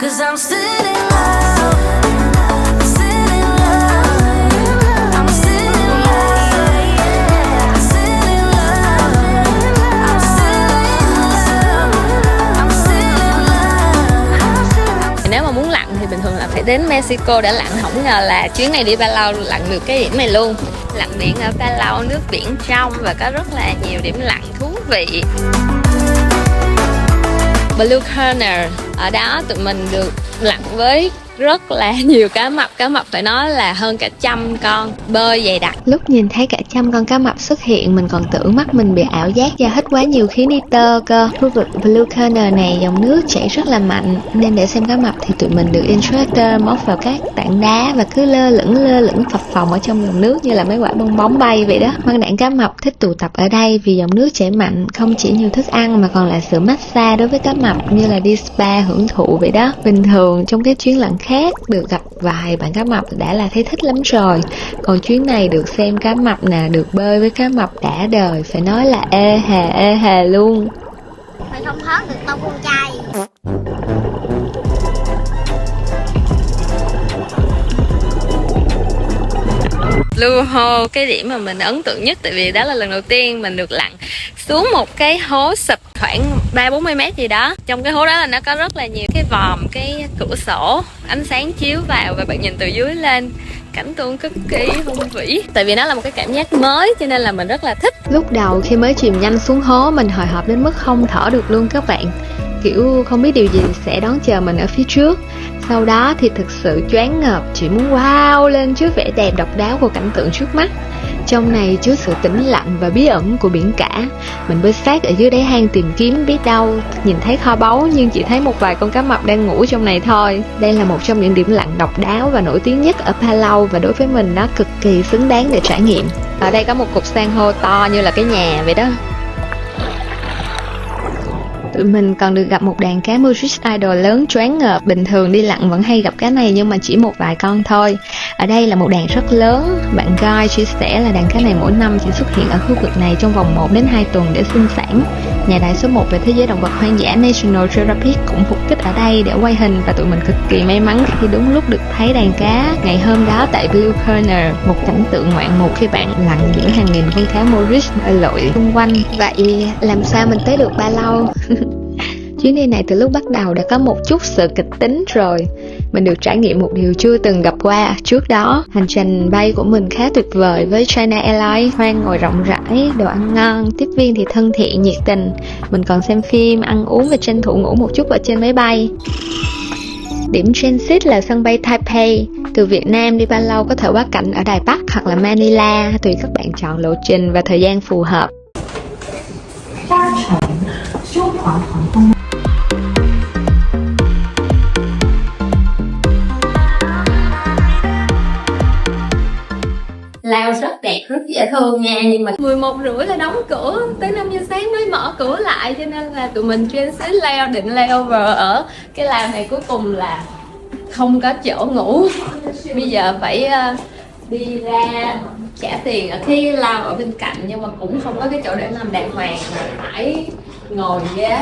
'Cause I'm still in love, still in love. I'm still in love, I'm still in love. I'm still in love, I'm still in love. Nếu mà muốn lặn thì bình thường là phải đến Mexico để lặn, không ngờ là chuyến này đi Palau lặn được cái điểm này luôn. Lặn biển ở Palau, nước biển trong và có rất là nhiều điểm lặn thú vị. Blue Corner, ở đó tụi mình được lặn với rất là nhiều cá mập phải nói là hơn cả 100 con, bơi dày đặc. Lúc nhìn thấy cả 100 con cá mập xuất hiện, mình còn tưởng mắt mình bị ảo giác do hít quá nhiều khí nitơ cơ. Khu vực Blue Corner này dòng nước chảy rất là mạnh, nên để xem cá mập thì tụi mình được instructor móc vào các tảng đá và cứ lơ lửng phập phồng ở trong dòng nước như là mấy quả bong bóng bay vậy đó. Hoang đảng cá mập thích tụ tập ở đây vì dòng nước chảy mạnh không chỉ nhiều thức ăn mà còn là sự massage đối với cá mập, như là đi spa hưởng thụ vậy đó. Bình thường trong cái chuyến lặn khác được gặp vài bạn cá mập đã là thấy thích lắm rồi, còn chuyến này được xem cá mập nè, được bơi với cá mập đã đời, phải nói là ê hề luôn. Phải không hết được tao con trai. Blue Hole, cái điểm mà mình ấn tượng nhất tại vì đó là lần đầu tiên mình được lặn xuống một cái hố sụp khoảng 30-40 mét gì đó. Trong cái hố đó là nó có rất là nhiều cái vòm, cái cửa sổ, ánh sáng chiếu vào và bạn nhìn từ dưới lên, cảnh tượng cực kỳ hùng vĩ. Tại vì nó là một cái cảm giác mới cho nên là mình rất là thích. Lúc đầu khi mới chìm nhanh xuống hố, mình hồi hộp đến mức không thở được luôn các bạn. Kiểu không biết điều gì sẽ đón chờ mình ở phía trước. Sau đó thì thực sự choáng ngợp, chỉ muốn wow lên trước vẻ đẹp độc đáo của cảnh tượng trước mắt. Trong này chứa sự tĩnh lặng và bí ẩn của biển cả. Mình bơi sát ở dưới đáy hang tìm kiếm, biết đâu nhìn thấy kho báu nhưng chỉ thấy một vài con cá mập đang ngủ trong này thôi. Đây là một trong những điểm lặn độc đáo và nổi tiếng nhất ở Palau, và đối với mình nó cực kỳ xứng đáng để trải nghiệm. Ở đây có một cục san hô to như là cái nhà vậy đó. Tụi mình còn được gặp một đàn cá Murich Idol lớn choáng ngợp. Bình thường đi lặn vẫn hay gặp cá này nhưng mà chỉ một vài con thôi. Ở đây là một đàn rất lớn. Bạn Guy chia sẻ là đàn cá này mỗi năm chỉ xuất hiện ở khu vực này trong vòng 1 đến 2 tuần để sinh sản. Nhà đài số 1 về thế giới động vật hoang dã National Geographic cũng phục kích ở đây để quay hình, và tụi mình cực kỳ may mắn khi đúng lúc được thấy đàn cá ngày hôm đó tại Blue Corner. Một cảnh tượng ngoạn mục khi bạn lặn giữa hàng nghìn con cá Murich bơi lội xung quanh. Vậy làm sao mình tới được Palau? Chuyến đi này từ lúc bắt đầu đã có một chút sự kịch tính rồi. Mình được trải nghiệm một điều chưa từng gặp qua trước đó. Hành trình bay của mình khá tuyệt vời với China Airlines, khoang ngồi rộng rãi, đồ ăn ngon, tiếp viên thì thân thiện, nhiệt tình. Mình còn xem phim, ăn uống và tranh thủ ngủ một chút ở trên máy bay. Điểm transit là sân bay Taipei. Từ Việt Nam đi Palau có thể quá cảnh ở Đài Bắc hoặc là Manila, tùy các bạn chọn lộ trình và thời gian phù hợp. Lao rất đẹp, rất dễ thương nha, nhưng mà 11:30 là đóng cửa, tới 5 giờ sáng mới mở cửa lại, cho nên là tụi mình transit lao, định layover ở cái lao này, cuối cùng là không có chỗ ngủ. Bây giờ phải đi ra trả tiền ở cái lao ở bên cạnh, nhưng mà cũng không có cái chỗ để nằm đàng hoàng, mà phải ngồi ghế.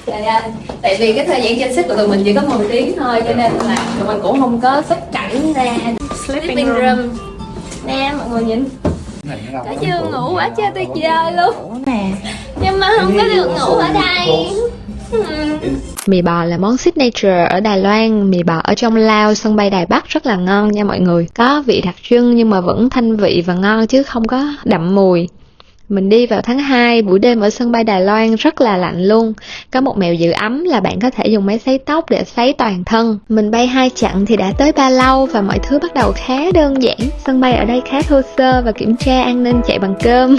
Trời ơi, tại vì cái thời gian transit của tụi mình chỉ có 10 tiếng thôi, cho nên là tụi mình cũng không có xuất cảnh ra sleeping room. Nè mọi người nhìn, đã chưa ngủ quá chưa tuyệt vời luôn nè, nhưng mà không có được ngủ ở đây. Mì bò là món signature ở Đài Loan. Mì bò ở trong lao sân bay Đài Bắc rất là ngon nha mọi người. Có vị đặc trưng nhưng mà vẫn thanh vị và ngon chứ không có đậm mùi. Mình đi vào tháng 2, buổi đêm ở sân bay Đài Loan rất là lạnh luôn. Có một mẹo giữ ấm là bạn có thể dùng máy sấy tóc để sấy toàn thân. Mình bay 2 chặng thì đã tới Palau và mọi thứ bắt đầu khá đơn giản. Sân bay ở đây khá thô sơ và kiểm tra an ninh chạy bằng cơm.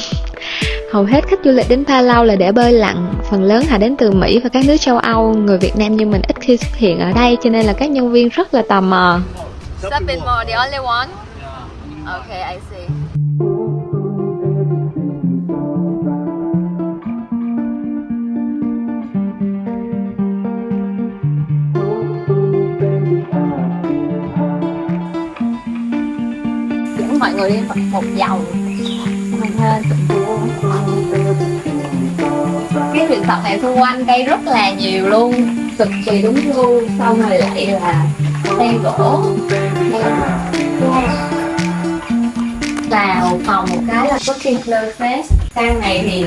Hầu hết khách du lịch đến Palau là để bơi lặn. Phần lớn họ đến từ Mỹ và các nước châu Âu. Người Việt Nam như mình ít khi xuất hiện ở đây, cho nên là các nhân viên rất là tò mò. Shopping mall, the only one? Okay, I see. Mọi người đi một vòng cái resort này xung quanh cây rất là nhiều luôn, cực kỳ đúng gu, xong rồi lại là tay gỗ. Vào phòng một cái là có King Fleur Fest. Căn này thì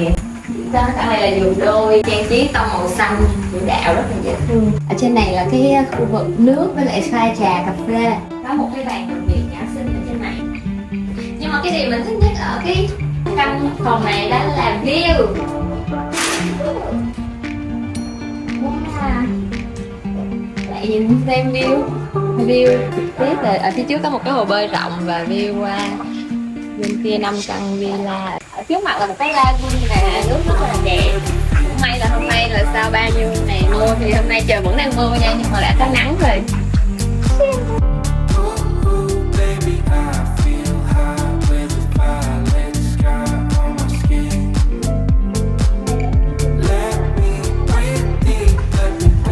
căn này là giường đôi trang trí tông màu xanh chủ đạo rất là dễ thương. Ở trên này là cái khu vực nước với lại pha trà cà phê. Có một cái bàn làm việc nhỏ xinh ở trên này. Nhưng mà cái điều mình thích nhất ở cái căn phòng này đó là view. Wow. Lại nhìn xem view tiếp rồi ở phía trước có một cái hồ bơi rộng và view qua bên kia 5 căn villa. Ở trước mặt là một cái lagoon nè, nước rất là đẹp. May là hôm nay là sao bao nhiêu này mưa thì hôm nay trời vẫn đang mưa nha, nhưng mà đã có nắng rồi.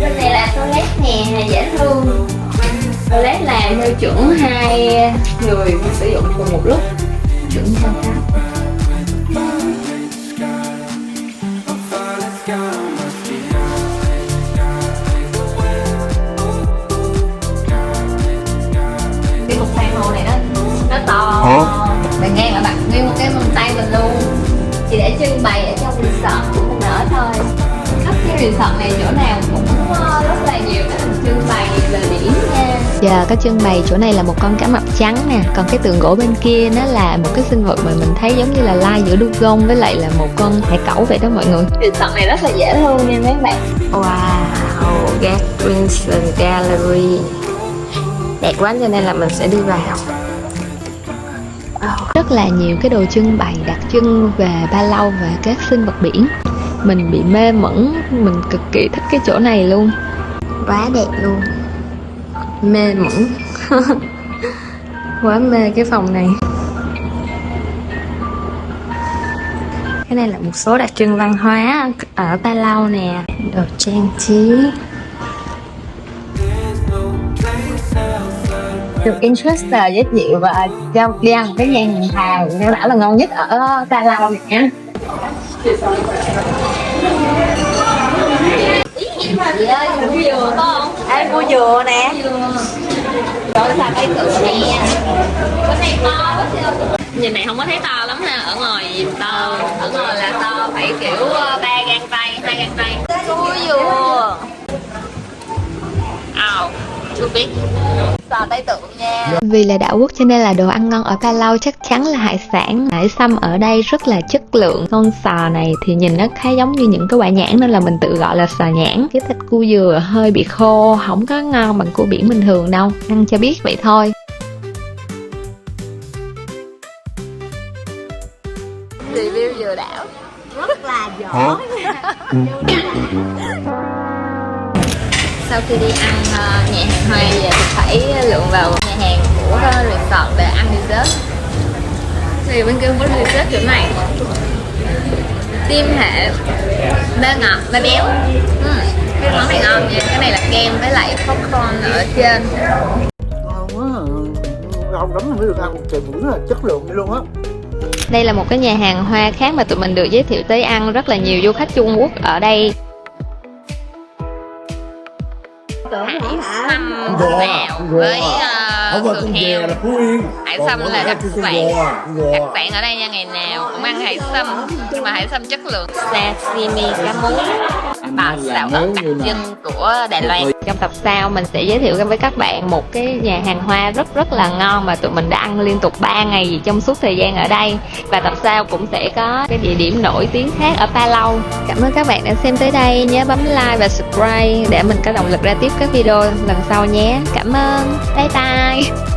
Bên này là toilet nè, dễ thương. Toilet làm theo chuẩn 2 người sử dụng cùng một lúc, chuẩn theo pháp. Cái cục san hô này nó to, bạn ngang là bạn nguyên một cái vòng tay mình luôn, chỉ để trưng bày ở trong resort của mình ở thôi. Khắp cái resort này chỗ nào cũng rất là nhiều cái hình trưng bày về biển nha. Giờ có trưng bày chỗ này là một con cá mập trắng nè, còn cái tượng gỗ bên kia nó là một cái sinh vật mà mình thấy giống như là lai giữa dugong với lại là một con hải cẩu vậy đó mọi người. Resort này rất là dễ thương nha mấy bạn. Wow, Gatwinston Gallery đẹp quá cho nên là mình sẽ đi vào. Rất là nhiều cái đồ trưng bày đặc trưng về Palau và các sinh vật biển. Mình bị mê mẩn, mình cực kỳ thích cái chỗ này luôn. Quá đẹp luôn. Mê mẩn. Quá mê cái phòng này. Cái này là một số đặc trưng văn hóa ở Palau nè. Đồ trang trí. Được Instructor giới thiệu và cho đi ăn một cái nhà hàng nghe bảo là ngon nhất ở Palau nè. Chị ơi, mua dừa có không? Em mua dừa nè. Rồi xà cây cự nè. Cái này to quá chưa? Nhìn này không có thấy to lắm ha, ở ngoài nhìn to. Ở ngoài là to phải kiểu 3 gang tay, 2 gang tay. Mua dừa. Chưa biết. Sò tay tượng nha. Vì là đảo quốc cho nên là đồ ăn ngon ở Palau chắc chắn là hải sản. Hải sâm ở đây rất là chất lượng. Con sò này thì nhìn nó khá giống như những cái quả nhãn nên là mình tự gọi là sò nhãn. Cái thịt cua dừa hơi bị khô, không có ngon bằng cua biển bình thường đâu. Ăn cho biết vậy thôi. Review dừa đảo. Rất là giỏi. Sau khi đi ăn nhà hàng Hoa về thì phải lượn vào nhà hàng của resort để ăn dessert. Thì bên kia không có dessert kiểu này. Tim hệ bê ngọt, bê béo. Cái món này ngon nha. Cái này là kem với lại popcorn ở trên. Ngon quá, lâu lắm mới được ăn một chè bưởi là chất lượng vậy luôn á. Đây là một cái nhà hàng Hoa khác mà tụi mình được giới thiệu tới ăn. Rất là nhiều du khách Trung Quốc ở đây. Hải sâm mèo với sườn heo. Hải sâm là đặc sản ở đây nha, ngày nào cũng ăn hải sâm, nhưng mà hải sâm chất lượng. Sashimi cá mú, bò xào ớt đặc trưng của Đài Loan. Trong tập sau mình sẽ giới thiệu với các bạn một cái nhà hàng Hoa rất là ngon mà tụi mình đã ăn liên tục 3 ngày gì trong suốt thời gian ở đây. Và tập sau cũng sẽ có cái địa điểm nổi tiếng khác ở Palau. Cảm ơn các bạn đã xem tới đây, nhớ bấm like và subscribe để mình có động lực ra tiếp các video lần sau nhé. Cảm ơn, bye bye.